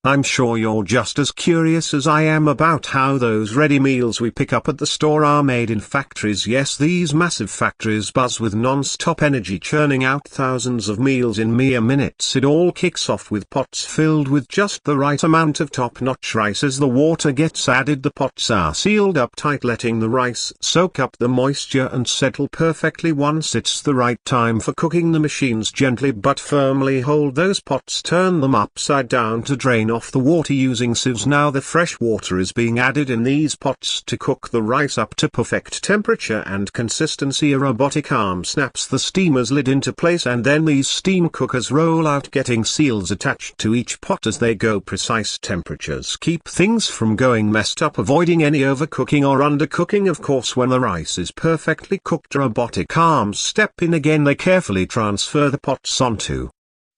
I'm sure you're just as curious as I am about how those ready meals we pick up at the store are made in factories. Yes, these massive factories buzz with non-stop energy, churning out thousands of meals in mere minutes. It all kicks off with pots filled with just the right amount of top-notch rice. As the water gets added, the pots are sealed up tight, letting the rice soak up the moisture and settle perfectly. Once it's the right time for cooking, the machines gently but firmly hold those pots, turn them upside down to drain off the water using sieves. Now the fresh water is being added in these pots to cook the rice up to perfect temperature and consistency. A robotic arm snaps the steamer's lid into place, and then these steam cookers roll out, getting seals attached to each pot as they go. Precise temperatures keep things from going messed up, avoiding any overcooking or undercooking. Of course, when the rice is perfectly cooked, robotic arms step in again. They carefully transfer the pots onto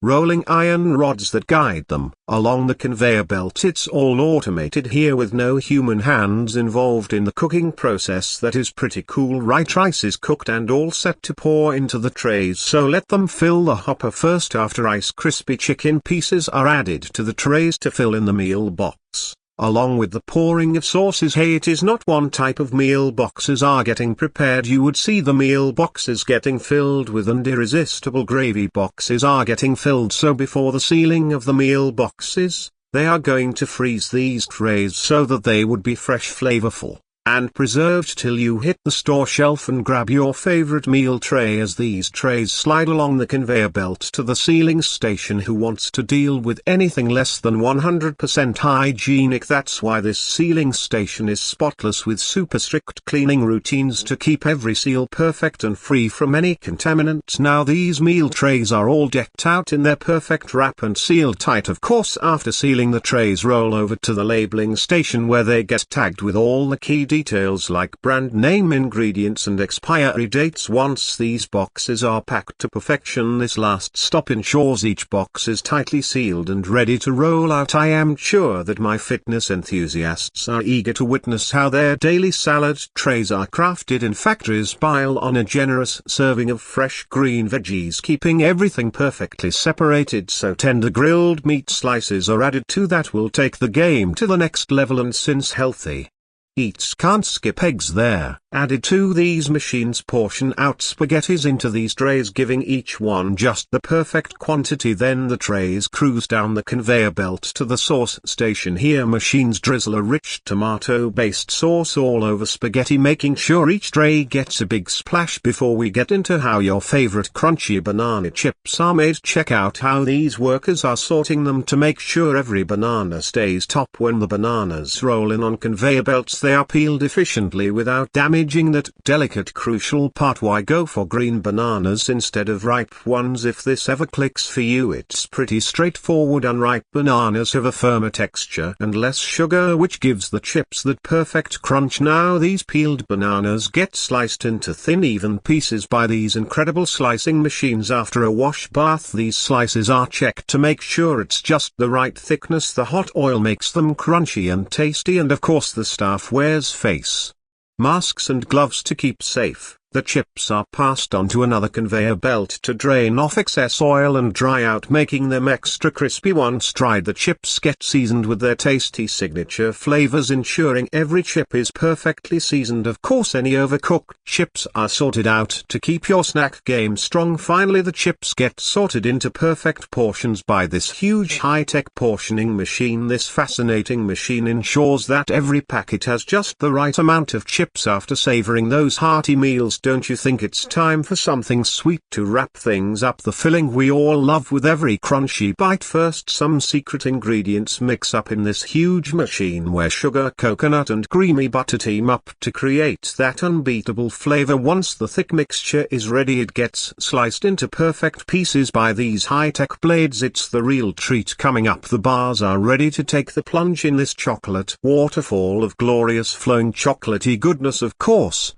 rolling iron rods that guide them along the conveyor belt. It's all automated here with no human hands involved in the cooking process. That is pretty cool. Right, rice is cooked and all set to pour into the trays, so let them fill the hopper first. After ice, crispy chicken pieces are added to the trays to fill in the meal box, along with the pouring of sauces. Hey, it is not one type of meal boxes are getting prepared. You would see the meal boxes getting filled with, and irresistible gravy boxes are getting filled. So before the sealing of the meal boxes, they are going to freeze these trays so that they would be fresh, flavorful, and preserved till you hit the store shelf and grab your favorite meal tray. As these trays slide along the conveyor belt to the sealing station, who wants to deal with anything less than 100% hygienic? That's why this sealing station is spotless, with super strict cleaning routines to keep every seal perfect and free from any contaminants. Now these meal trays are all decked out in their perfect wrap and sealed tight. Of course, after sealing, the trays roll over to the labeling station, where they get tagged with all the key details like brand name, ingredients and expiry dates. Once these boxes are packed to perfection, this last stop ensures each box is tightly sealed and ready to roll out. I am sure that my fitness enthusiasts are eager to witness how their daily salad trays are crafted in factories. Pile on a generous serving of fresh green veggies, keeping everything perfectly separated so tender grilled meat slices are added too. That will take the game to the next level. And since healthy eats can't skip eggs, there added to these machines. Portion out spaghettis into these trays, giving each one just the perfect quantity. Then the trays cruise down the conveyor belt to the sauce station. Here machines drizzle a rich tomato-based sauce all over spaghetti, making sure each tray gets a big splash. Before we get into how your favorite crunchy banana chips are made, check out how these workers are sorting them to make sure every banana stays top. When the bananas roll in on conveyor belts, they are peeled efficiently without damaging that delicate, crucial part. Why go for green bananas instead of ripe ones? If this ever clicks for you, it's pretty straightforward. Unripe bananas have a firmer texture and less sugar, which gives the chips that perfect crunch. Now these peeled bananas get sliced into thin, even pieces by these incredible slicing machines. After a wash bath, these slices are checked to make sure it's just the right thickness. The hot oil makes them crunchy and tasty, and of course the staff wears face masks and gloves to keep safe. The chips are passed on to another conveyor belt to drain off excess oil and dry out, making them extra crispy. Once dried, the chips get seasoned with their tasty signature flavors, ensuring every chip is perfectly seasoned. Of course, any overcooked chips are sorted out to keep your snack game strong. Finally, the chips get sorted into perfect portions by this huge high-tech portioning machine. This fascinating machine ensures that every packet has just the right amount of chips. After savoring those hearty meals, don't you think it's time for something sweet to wrap things up? The filling we all love with every crunchy bite. First, some secret ingredients mix up in this huge machine, where sugar, coconut and creamy butter team up to create that unbeatable flavor. Once the thick mixture is ready, it gets sliced into perfect pieces by these high-tech blades. It's the real treat. Coming up, the bars are ready to take the plunge in this chocolate waterfall of glorious flowing chocolatey goodness. Of course,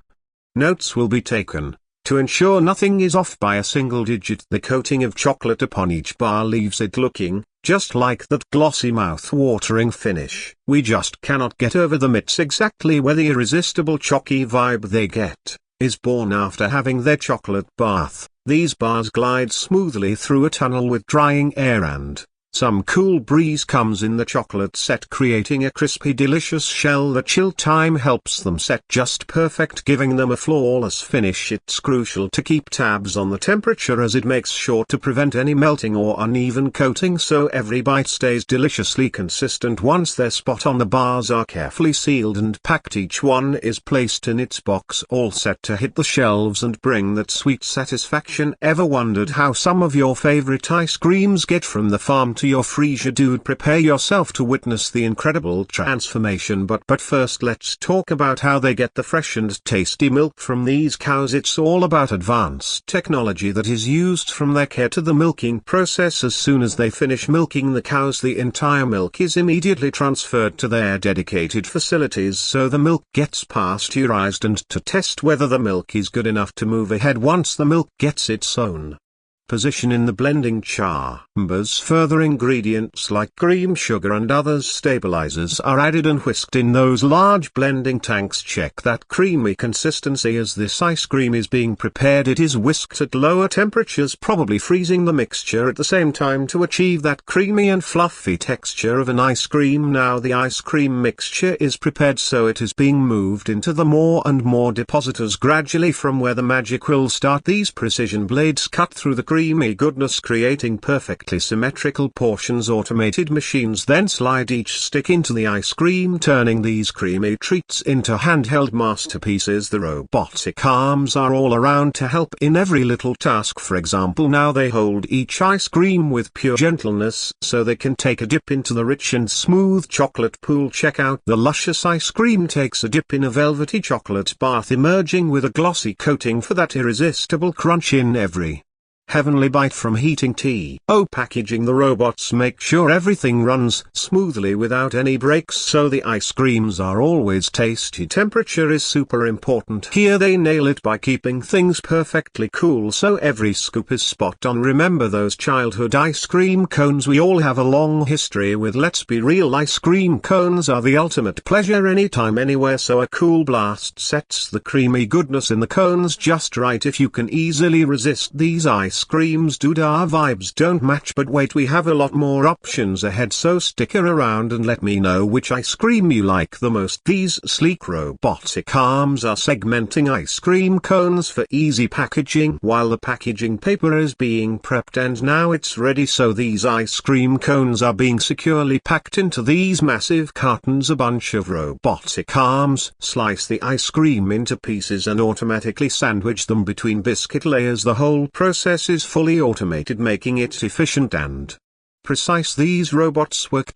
notes will be taken to ensure nothing is off by a single digit. The coating of chocolate upon each bar leaves it looking just like that glossy, mouth-watering finish. We just cannot get over them. It's exactly where the irresistible chalky vibe they get is born after having their chocolate bath. These bars glide smoothly through a tunnel with drying air and Some cool breeze comes in the chocolate set, creating a crispy delicious shell. The chill time helps them set just perfect, giving them a flawless finish. It's crucial to keep tabs on the temperature as it makes sure to prevent any melting or uneven coating, so every bite stays deliciously consistent. Once they're spot on, the bars are carefully sealed and packed. Each one is placed in its box, all set to hit the shelves and bring that sweet satisfaction. Ever wondered how some of your favorite ice creams get from the farm to your freezer? Dude, prepare yourself to witness the incredible transformation. But first, let's talk about how they get the fresh and tasty milk from these cows. It's all about advanced technology that is used from their care to the milking process. As soon as they finish milking the cows, the entire milk is immediately transferred to their dedicated facilities so the milk gets pasteurized, and to test whether the milk is good enough to move ahead once the milk gets its own position in the blending chambers. Further ingredients like cream, sugar and other stabilizers are added and whisked in those large blending tanks. Check that creamy consistency. As this ice cream is being prepared, it is whisked at lower temperatures, probably freezing the mixture at the same time to achieve that creamy and fluffy texture of an ice cream. Now the ice cream mixture is prepared, so it is being moved into the more and more depositors gradually, from where the magic will start. These precision blades cut through the creamy goodness, creating perfectly symmetrical portions. Automated machines then slide each stick into the ice cream, turning these creamy treats into handheld masterpieces. The robotic arms are all around to help in every little task. For example, now they hold each ice cream with pure gentleness so they can take a dip into the rich and smooth chocolate pool. Check out the luscious ice cream takes a dip in a velvety chocolate bath, emerging with a glossy coating for that irresistible crunch in every heavenly bite. From heating tea, packaging, the robots make sure everything runs smoothly without any breaks, so the ice creams are always tasty. Temperature is super important here. They nail it by keeping things perfectly cool so every scoop is spot on. Remember those childhood ice cream cones we all have a long history with? Let's be real, ice cream cones are the ultimate pleasure anytime, anywhere, so a cool blast sets the creamy goodness in the cones just right. If you can easily resist these ice creams, dude, our vibes don't match. But wait, we have a lot more options ahead, so stick around and let me know which ice cream you like the most. These sleek robotic arms are segmenting ice cream cones for easy packaging while the packaging paper is being prepped, and now it's ready. So these ice cream cones are being securely packed into these massive cartons. A bunch of robotic arms slice the ice cream into pieces and automatically sandwich them between biscuit layers. The whole process is fully automated, making it efficient and precise. These robots work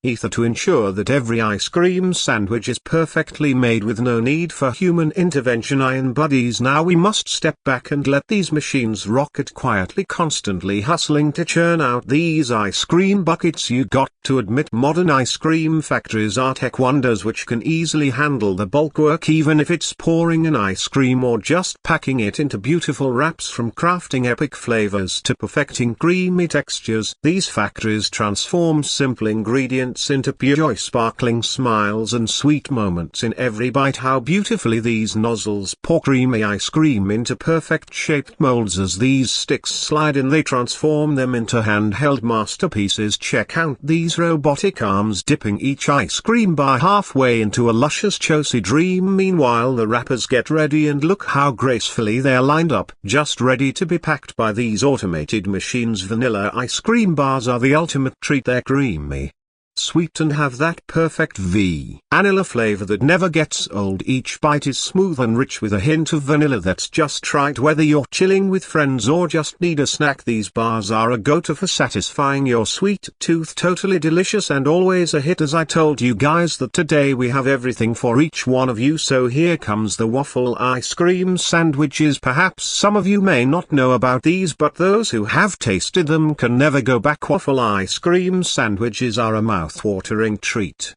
ether to ensure that every ice cream sandwich is perfectly made with no need for human intervention. Iron buddies, now we must step back and let these machines rocket quietly, constantly hustling to churn out these ice cream buckets. You got to admit, modern ice cream factories are tech wonders which can easily handle the bulk work, even if it's pouring an ice cream or just packing it into beautiful wraps. From crafting epic flavors to perfecting creamy textures, these factories transform simple ingredients into pure joy, sparkling smiles and sweet moments in every bite. How beautifully these nozzles pour creamy ice cream into perfect shaped molds. As these sticks slide in, they transform them into handheld masterpieces. Check out these robotic arms dipping each ice cream bar halfway into a luscious chocy dream. Meanwhile, the wrappers get ready, and look how gracefully they're lined up, just ready to be packed by these automated machines. Vanilla ice cream bars are the ultimate treat. They're creamy, sweet and have that perfect vanilla flavor that never gets old. Each bite is smooth and rich with a hint of vanilla that's just right. Whether you're chilling with friends or just need a snack, these bars are a go-to for satisfying your sweet tooth. Totally delicious and always a hit. As I told you guys that today we have everything for each one of you, so here comes the waffle ice cream sandwiches. Perhaps some of you may not know about these, but those who have tasted them can never go back. Waffle ice cream sandwiches are a mouth-watering treat.